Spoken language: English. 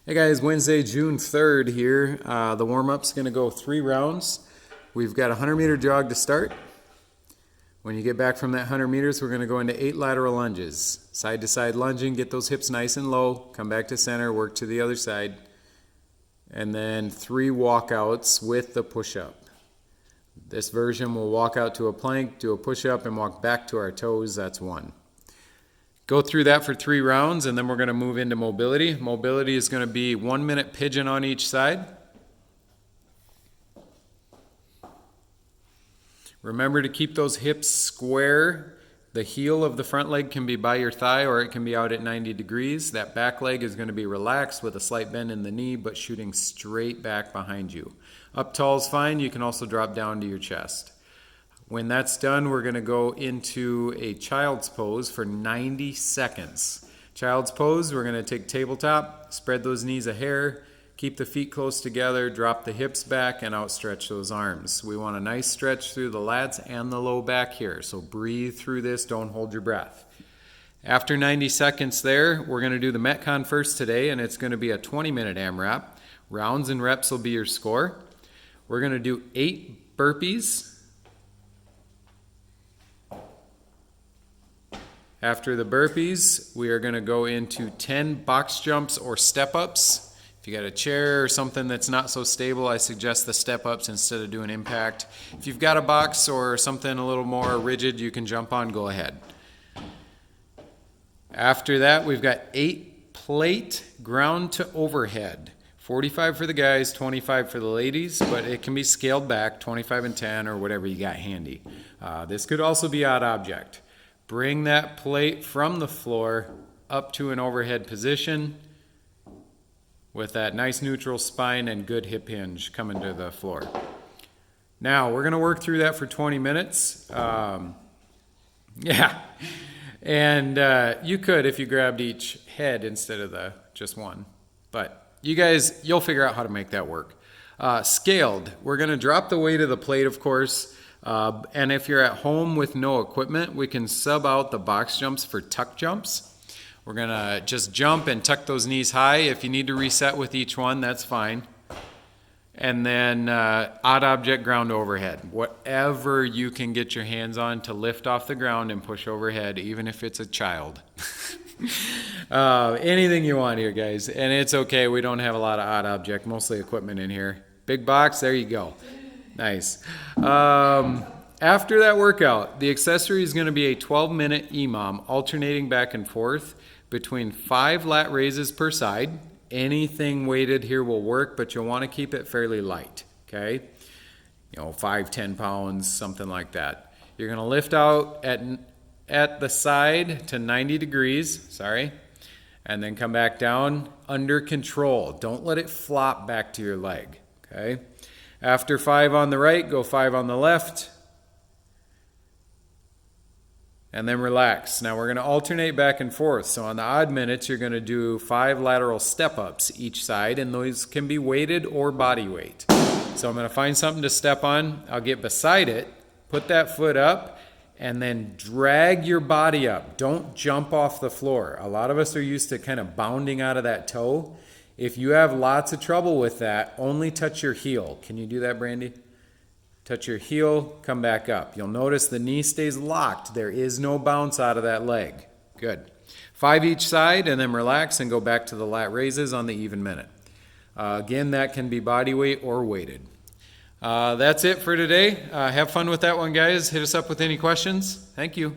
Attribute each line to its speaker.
Speaker 1: Hey guys, Wednesday, June 3rd here. The warm-up's going to go 3 rounds. We've got a 100-meter jog to start. When you get back from that 100 meters, we're going to go into 8 lateral lunges. Side-to-side lunging, get those hips nice and low. Come back to center, work to the other side. And then 3 walkouts with the push-up. This version will walk out to a plank, do a push-up, and walk back to our toes. That's 1. Go through that for 3 rounds, and then we're going to move into mobility. Mobility is going to be 1-minute pigeon on each side. Remember to keep those hips square. The heel of the front leg can be by your thigh, or it can be out at 90 degrees. That back leg is going to be relaxed with a slight bend in the knee, but shooting straight back behind you. Up tall is fine. You can also drop down to your chest. When that's done, we're going to go into a child's pose for 90 seconds. Child's pose, we're going to take tabletop, spread those knees a hair, keep the feet close together, drop the hips back, and outstretch those arms. We want a nice stretch through the lats and the low back here. So breathe through this, don't hold your breath. After 90 seconds there, we're going to do the Metcon first today, and it's going to be a 20-minute AMRAP. Rounds and reps will be your score. We're going to do 8 burpees. After the burpees, we are going to go into 10 box jumps or step-ups. If you got a chair or something that's not so stable, I suggest the step-ups instead of doing impact. If you've got a box or something a little more rigid you can jump on, go ahead. After that, we've got 8 plate ground to overhead. 45 for the guys, 25 for the ladies, but it can be scaled back, 25 and 10 or whatever you got handy. This could also be odd object. Bring that plate from the floor up to an overhead position with that nice neutral spine and good hip hinge coming to the floor. Now, we're going to work through that for 20 minutes. And you could if you grabbed each head instead of just one. But you guys, you'll figure out how to make that work. Scaled, we're going to drop the weight of the plate, of course. And if you're at home with no equipment, we can sub out the box jumps for tuck jumps. We're going to just jump and tuck those knees high. If you need to reset with each one, that's fine. And then odd object ground overhead. Whatever you can get your hands on to lift off the ground and push overhead, even if it's a child. Anything you want here, guys. And it's okay, we don't have a lot of odd object, mostly equipment in here. Big box, there you go. Nice. After that workout, the accessory is going to be a 12-minute EMOM, alternating back and forth between 5 lat raises per side. Anything weighted here will work, but you'll want to keep it fairly light, okay? 5, 10 pounds, something like that. You're going to lift out at the side to 90 degrees, and then come back down under control. Don't let it flop back to your leg, okay? After 5 on the right, go 5 on the left. And then relax. Now we're going to alternate back and forth. So on the odd minutes, you're going to do 5 lateral step-ups each side, and those can be weighted or body weight. So I'm going to find something to step on. I'll get beside it, put that foot up, and then drag your body up. Don't jump off the floor. A lot of us are used to kind of bounding out of that toe. If you have lots of trouble with that, only touch your heel. Can you do that, Brandy? Touch your heel, come back up. You'll notice the knee stays locked. There is no bounce out of that leg. Good. 5 each side, and then relax and go back to the lat raises on the even minute. Again, that can be body weight or weighted. That's it for today. Have fun with that one, guys. Hit us up with any questions. Thank you.